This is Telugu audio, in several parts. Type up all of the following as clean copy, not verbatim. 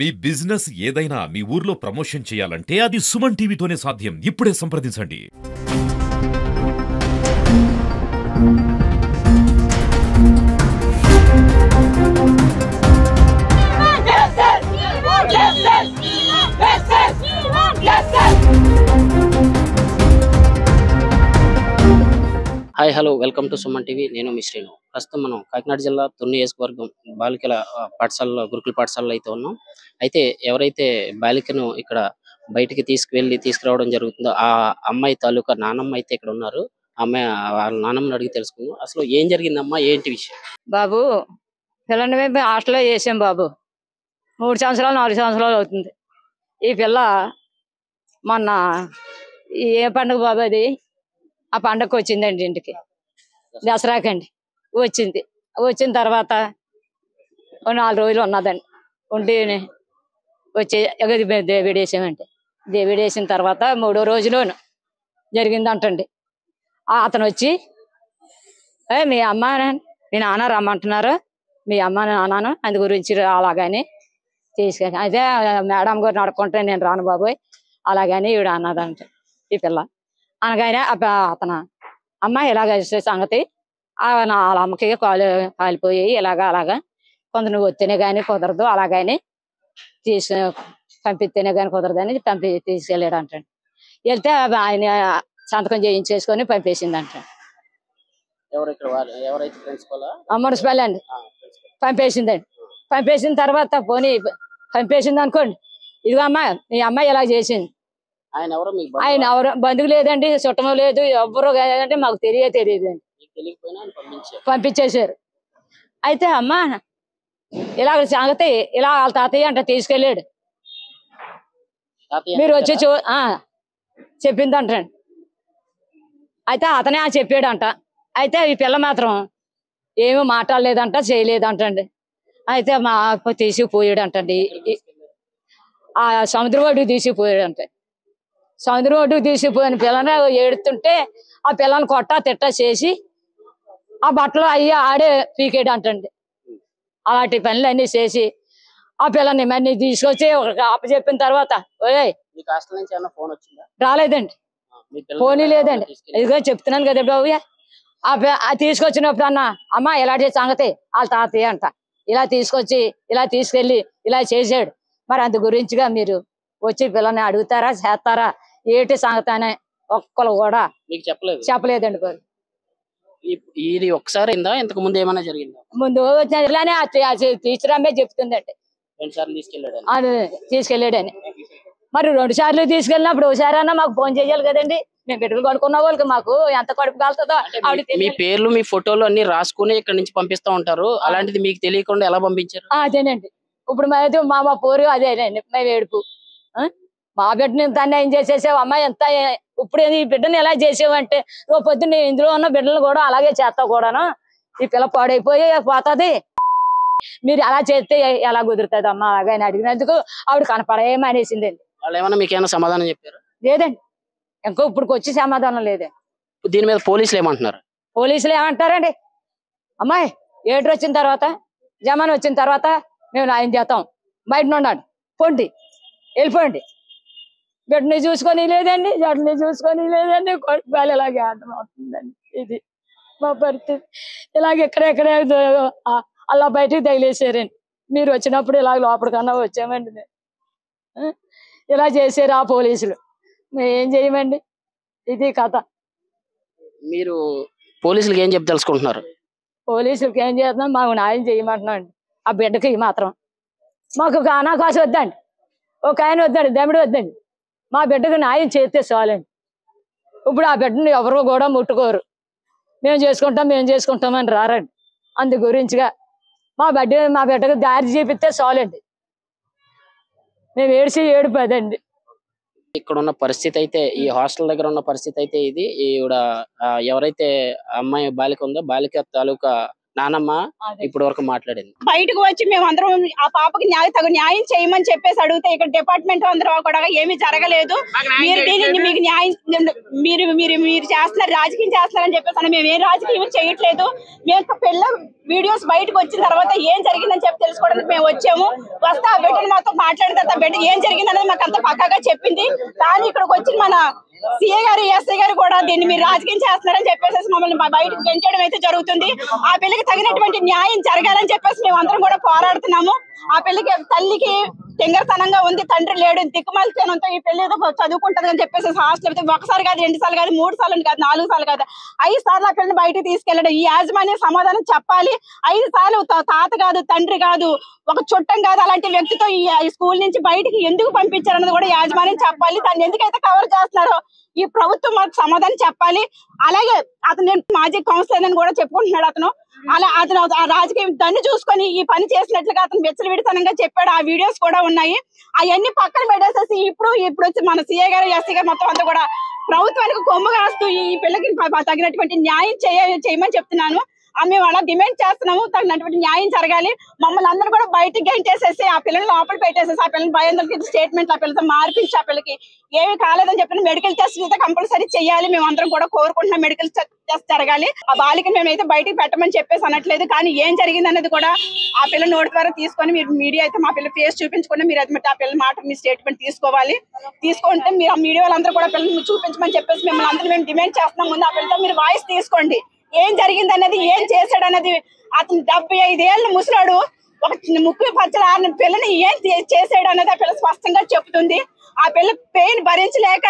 మీ బిజినెస్ ఏదైనా మీ ఊర్లో ప్రమోషన్ చేయాలంటే అది సుమన్ టీవీతోనే సాధ్యం. ఇప్పుడే సంప్రదించండి. Hi hello welcome to Suman TV. నేను మీ శ్రీను. ప్రస్తుతం మనం కాకినాడ జిల్లా తుని నియోజకవర్గం బాలికల పాఠశాలలో గురుకుల పాఠశాలలో అయితే ఉన్నాం. అయితే ఎవరైతే బాలికను ఇక్కడ బయటికి తీసుకురావడం జరుగుతుందో ఆ అమ్మాయి తాలూకా నానమ్మ అయితే ఇక్కడ ఉన్నారు. ఆ అమ్మాయి వాళ్ళ నానమ్మని అడిగి తెలుసుకుందాం. అసలు ఏం జరిగిందమ్మా, ఏంటి విషయం? బాబు పిల్లని మేము హాస్టల్లో వేసాం బాబు. 3 సంవత్సరాలు 4 సంవత్సరాలు అవుతుంది. ఈ పిల్ల మొన్న ఏ పండుగ బాబు అది, ఆ పండగకి వచ్చిందండి ఇంటికి, దసరాకండి వచ్చింది. వచ్చిన తర్వాత 4 రోజులు ఉన్నదండి. ఉండి వచ్చి దేవిడేసామండి. దేవిడేసిన తర్వాత 3వ రోజులోను జరిగిందంటండి. అతను వచ్చి మీ అమ్మ మీ నాన్న రమ్మంటున్నారు, మీ అమ్మ నాన్న అందు గురించి అలాగని తీసుకొని అదే మేడం గారు నడుకుంటే నేను రాను బాబోయ్ అలాగని ఈవిడ అన్నదంట. ఈ పిల్ల అనగానే అతను అమ్మ ఇలాగ సంగతి వాళ్ళ అమ్మకి కాలిపోయి ఇలాగా అలాగా కొంత నువ్వు వస్తేనే కానీ కుదరదు, అలాగని పంపిస్తేనే కానీ కుదరదని తీసుకెళ్ళాడు అంటండి. వెళ్తే ఆయన సంతకం చేయించేసుకొని పంపేసిందంట. మున్సిపల్ అండి పంపేసిందండి. పంపేసిన తర్వాత పోనీ పంపేసింది అనుకోండి, ఇదిగో అమ్మ మీ అమ్మాయి ఇలా చేసింది. ఆయన ఎవరు బంధువు లేదండి, చుట్టము లేదు, ఎవ్వరు లేదంటే మాకు తెలియదండి. పంపించేశారు. అయితే అమ్మ ఇలాగ సంగతి ఇలా వాళ్ళ తాతయ్య అంట తీసుకెళ్ళాడు, మీరు వచ్చి చెప్పిందంటండి. అయితే అతనే చెప్పాడంట. అయితే ఈ పిల్ల మాత్రం ఏమీ మాట్లాడలేదంట, చేయలేదంటండి. అయితే మా తీసుకుపోయాడంటండి. ఆ సముద్రం ఒడ్డుకు తీసుకుపోయాడంట. సముద్రం ఒడ్డుకు తీసుకుపోయిన పిల్లని ఏడుతుంటే ఆ పిల్లని కొట్టా తిట్టా చేసి ఆ బట్టలు అయ్యి ఆడే పీకేడు అంటండి. అలాంటి పనులు అన్ని చేసి ఆ పిల్లని మళ్ళీ తీసుకొచ్చి అప్పచెప్పిన తర్వాత రాలేదండి, పోనీ లేదండి. ఇదిగో చెప్తున్నాను కదా బాబు, తీసుకొచ్చినప్పుడు అమ్మ ఇలాంటి సంగతి వాళ్ళ తాతయ్య అంట ఇలా తీసుకొచ్చి ఇలా తీసుకెళ్ళి ఇలా చేసాడు, మరి అందు గురించిగా మీరు వచ్చి పిల్లని అడుగుతారా చేస్తారా ఏటి సంగతి అని ఒక్కరు కూడా చెప్పలేదండి. ఇది ఒకసారి ఇంతకు ముందు ఏమైనా జరిగిందా? ముందు ఇలానే టీచర్ అమ్మే చెప్తుందండి అది తీసుకెళ్ళాడని. మరి 2 సార్లు తీసుకెళ్ళినప్పుడు ఒకసారి అన్నా మాకు ఫోన్ చేయాలి కదండి. మేము పెట్టుకుని పడుకున్న వాళ్ళకి మాకు ఎంత కడుపు కాలుతుందో మీ పేర్లు మీ ఫోటోలు అన్ని రాసుకుని ఇక్కడ నుంచి పంపిస్తా ఉంటారు. అలాంటిది మీకు తెలియకుండా ఎలా పంపించారు? అదేనండి. ఇప్పుడు మా పోరు అదేనండి, మేము ఏడుపు. మా బిడ్డని దాన్ని ఏం చేసేసావు అమ్మాయి ఎంత, ఇప్పుడు ఈ బిడ్డని ఎలా చేసావు అంటే రేపు పొద్దున్న ఇందులో ఉన్న బిడ్డలు కూడా అలాగే చేస్తావు కూడాను, ఈ పిల్ల పాడైపోయి పోతుంది, మీరు అలా చేస్తే ఎలా కుదురుతుంది అమ్మ అలాగని అడిగినందుకు ఆవిడ కనపడేమనేసిందండి. వాళ్ళు ఏమన్నా మీకు ఏమైనా సమాధానం చెప్పారు? లేదండి, ఇంకో ఇప్పుడు వచ్చి సమాధానం లేదండి. దీని మీద పోలీసులు ఏమంటున్నారు? పోలీసులు ఏమంటారండి, అమ్మాయి ఏడు వచ్చిన తర్వాత జమాన్ వచ్చిన తర్వాత మేము న్యాయం చేస్తాం, బయట ఉన్నాడు పొండి వెళ్ళిపోండి. బిడ్డని చూసుకొని లేదండి, జడ్ని చూసుకొని లేదండి, కొడుకు ఇలాగే అర్థమవుతుందండి. ఇది మా పరిస్థితి. ఇలాగ ఎక్కడెక్కడే అలా బయటికి తగిలేసారండి. మీరు వచ్చినప్పుడు ఇలాగ లోపలికన్నా వచ్చామండి మేము. ఇలా చేసారు ఆ పోలీసులు, మేము ఏం చేయమండి, ఇది కథ. మీరు పోలీసులకి ఏం తెలుసుకుంటున్నారు? పోలీసులకి ఏం చేస్తున్నాం, మాకు న్యాయం చేయమంటున్నాం అండి. ఆ బిడ్డకి మాత్రం మాకు అనాకాశం వద్దండి, ఒక ఆయన వద్దండి, దమ్ముడు వద్దండి, మా బిడ్డకు న్యాయం చేస్తే చాలండి. ఇప్పుడు ఆ బిడ్డని ఎవరు కూడా ముట్టుకోరు, మేము చేసుకుంటామని రారండి. అందు గురించిగా మా బిడ్డకు దారి చూపిస్తే చాలండి, మేము ఏడుపదండి. ఇక్కడ ఉన్న పరిస్థితి అయితే, ఈ హాస్టల్ దగ్గర ఉన్న పరిస్థితి అయితే ఇది. ఈవిడ ఎవరైతే అమ్మాయి బాలిక ఉందో బాలిక తాలూకా నానమ్మ ఇప్పుడు వరకు మాట్లాడింది. బయటకు వచ్చి మేమందరం ఆ పాపకి తగు న్యాయం చేయమని చెప్పేసి అడిగితే ఇక్కడ డిపార్ట్మెంట్ అందరూ కూడా ఏమీ జరగలేదు, మీరు దీనిని మీకు న్యాయం మీరు మీరు మీరు చేస్తున్నారు, రాజకీయం చేస్తున్నారని చెప్పేసి మేము ఏం రాజకీయం చేయట్లేదు. మేము పిల్ల వీడియోస్ బయటకు వచ్చిన తర్వాత ఏం జరిగిందని చెప్పి తెలుసుకోవడానికి మేము వచ్చాము. వస్తే ఆ బిడ్డను మాతో మాట్లాడిన తర్వాత బిడ్డ ఏం జరిగిందనేది మాకు అంత పక్కాగా చెప్పింది. కానీ ఇక్కడికి వచ్చి మన సిఏ గారు ఎస్ఐ గారు కూడా దీన్ని మీరు రాజకీయం చేస్తున్నారని చెప్పేసి మమ్మల్ని బయటకు గెంటేయడం అయితే జరుగుతుంది. ఆ పిల్లకి తగినటువంటి న్యాయం జరగాలని చెప్పేసి మేము అందరం కూడా పోరాడుతున్నాము. ఆ పిల్లకి తల్లికి తింగరతనంగా ఉంది, తండ్రి లేడు, దిక్కుమాలితనంతో ఈ పిల్ల ఏదో చదువుకుంటది అని చెప్పేసి హాస్టల్ ఒకసారి కాదు, 2 సార్లు కాదు, 3 సార్లు కాదు, 4 సార్లు కాదు, 5 సార్లు ఆ పిల్లని బయటకు తీసుకెళ్ళడం. ఈ యాజమాన్యం సమాధానం చెప్పాలి. 5 సార్లు తాత కాదు, తండ్రి కాదు, ఒక చుట్టం కాదు, అలాంటి వ్యక్తితో ఈ స్కూల్ నుంచి బయటికి ఎందుకు పంపించారన్నది కూడా యాజమాన్యం చెప్పాలి. దాన్ని ఎందుకైతే కవర్ చేస్తున్నారో ఈ ప్రభుత్వం మాకు సమాధానం చెప్పాలి. అలాగే అతను నేను మాజీ కౌన్సిలర్ అని కూడా చెప్పుకుంటున్నాడు. అతను రాజకీయం దాన్ని చూసుకొని ఈ పని చేసినట్లుగా అతను విచ్చలవిడితనంగా చెప్పాడు. ఆ వీడియోస్ కూడా ఉన్నాయి. అవన్నీ పక్కన పెట్టేసేసి ఇప్పుడు వచ్చి మన సిఏ గారు ఎస్సీ గారు మొత్తం అంతా కూడా ప్రభుత్వానికి కొమ్ము కాస్తూ ఈ పిల్లకి తగినటువంటి న్యాయం చేయమని చెప్తున్నాను. మేము అలా డిమాండ్ చేస్తున్నాము. తగినటువంటి న్యాయం జరగాలి. మమ్మల్ని అందరూ కూడా బయటికి గంటేసేసి ఆ పిల్లల్ని లోపల పెట్టేసేసి ఆ పిల్లల్ని భయంతో స్టేట్మెంట్ ఆ పిల్లలతో మార్పించి ఆ పిల్లకి ఏమి కాలేదని చెప్పిన మెడికల్ టెస్ట్ అయితే కంపల్సరీ చేయాలి. మేము అందరం కూడా కోరుకుంటున్నాం మెడికల్ టెస్ట్ జరగాలి. ఆ బాలికని మేమైతే బయటికి పెట్టమని చెప్పేసి అనట్లేదు. కానీ ఏం జరిగింది అనేది కూడా ఆ పిల్ల నోటి ద్వారా తీసుకొని మీరు మీడియా అయితే మా పిల్ల ఫేస్ చూపించుకుని మీరు అది ఆ పిల్లల మాట మీ స్టేట్మెంట్ తీసుకోవాలి. తీసుకుంటే మీరు ఆ మీడియా వాళ్ళందరూ కూడా పిల్లల్ని చూపించమని చెప్పేసి మిమ్మల్ని అందరూ మేము డిమాండ్ చేస్తున్నాం. ముందు ఆ పిల్లతో మీరు వాయిస్ తీసుకోండి. ఏం జరిగింది అనేది, ఏం చేశాడు అనేది. అతను 75 ఏళ్ళ ముసలాడు ఒక 30 పిల్లని ఏం చేసాడు అనేది ఆ పిల్ల స్పష్టంగా చెప్తుంది. ఆ పిల్ల పెయిన్ భరించలేక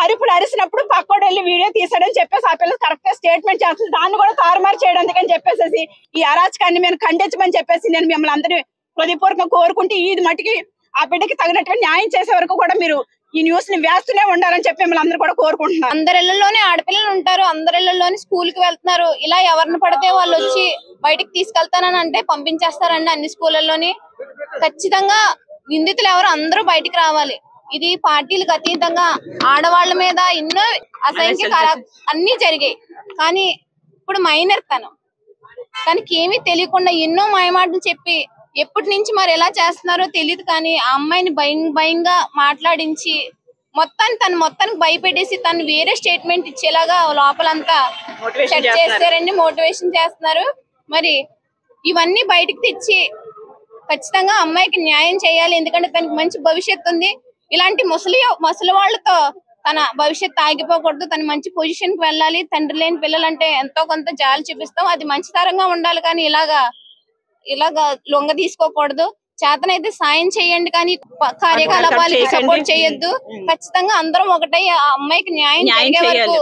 అరుపులు అరిసినప్పుడు పక్కోడు వెళ్ళి వీడియో తీసాడని చెప్పేసి ఆ పిల్ల కరెక్ట్ గా స్టేట్మెంట్ చేస్తుంది. దాన్ని కూడా తారుమారు చేయడానికి అని చెప్పేసి ఈ అరాచకాన్ని మేము ఖండించమని చెప్పేసి నేను మిమ్మల్ని అందరూ హృదయపూర్వకంగా కోరుకుంటే ఇది మట్టికి ఆ బిడ్డకి తగినట్టుగా న్యాయం చేసే వరకు కూడా మీరు ఈ న్యూస్ ని వేస్తూనే ఉండాలని చెప్పి మిమ్మల్ని అందరూ కూడా కోరుకుంటున్నారు. అందరిళ్లలోనే ఆడపిల్లలు ఉంటారు, అందరిళ్లలోని స్కూల్ కి వెళ్తున్నారు. ఇలా ఎవరిని పడితే వాళ్ళు వచ్చి బయటికి తీసుకెళ్తానని అంటే పంపించేస్తారండి అన్ని స్కూళ్ళలోని. ఖచ్చితంగా నిందితులు ఎవరు అందరూ బయటికి రావాలి. ఇది పార్టీలకు అతీతంగా ఆడవాళ్ల మీద ఎన్నో అసహ్య అన్ని జరిగాయి. కానీ ఇప్పుడు మైనర్ తనకి ఏమీ తెలియకుండా ఎన్నో మాయమాటలు చెప్పి ఎప్పటి నుంచి మరి ఎలా చేస్తున్నారో తెలియదు. కానీ ఆ అమ్మాయిని భయంగా మాట్లాడించి మొత్తానికి భయపెట్టేసి తను వేరే స్టేట్మెంట్ ఇచ్చేలాగా లోపలంతా సెట్ చేస్తారండి, మోటివేషన్ చేస్తున్నారు. మరి ఇవన్నీ బయటకు తెచ్చి ఖచ్చితంగా అమ్మాయికి న్యాయం చేయాలి. ఎందుకంటే తనకి మంచి భవిష్యత్తు ఉంది. ఇలాంటి ముసలి వాళ్ళతో తన భవిష్యత్తు ఆగిపోకూడదు. తన మంచి పొజిషన్ కి వెళ్ళాలి. తండ్రి లేని పిల్లలంటే ఎంతో కొంత జాలి చూపిస్తాం, అది మంచితరంగా ఉండాలి. కానీ ఇలాగా లొంగ తీసుకోకూడదు. చేతనైతే సాయం చేయండి, కానీ కార్యకలాపాలకి సపోర్ట్ చేయొద్దు. ఖచ్చితంగా అందరం ఒకటై ఆ అమ్మాయికి న్యాయం జరిగే వరకు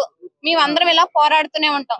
మేమందరం ఇలా పోరాడుతూనే ఉంటాం.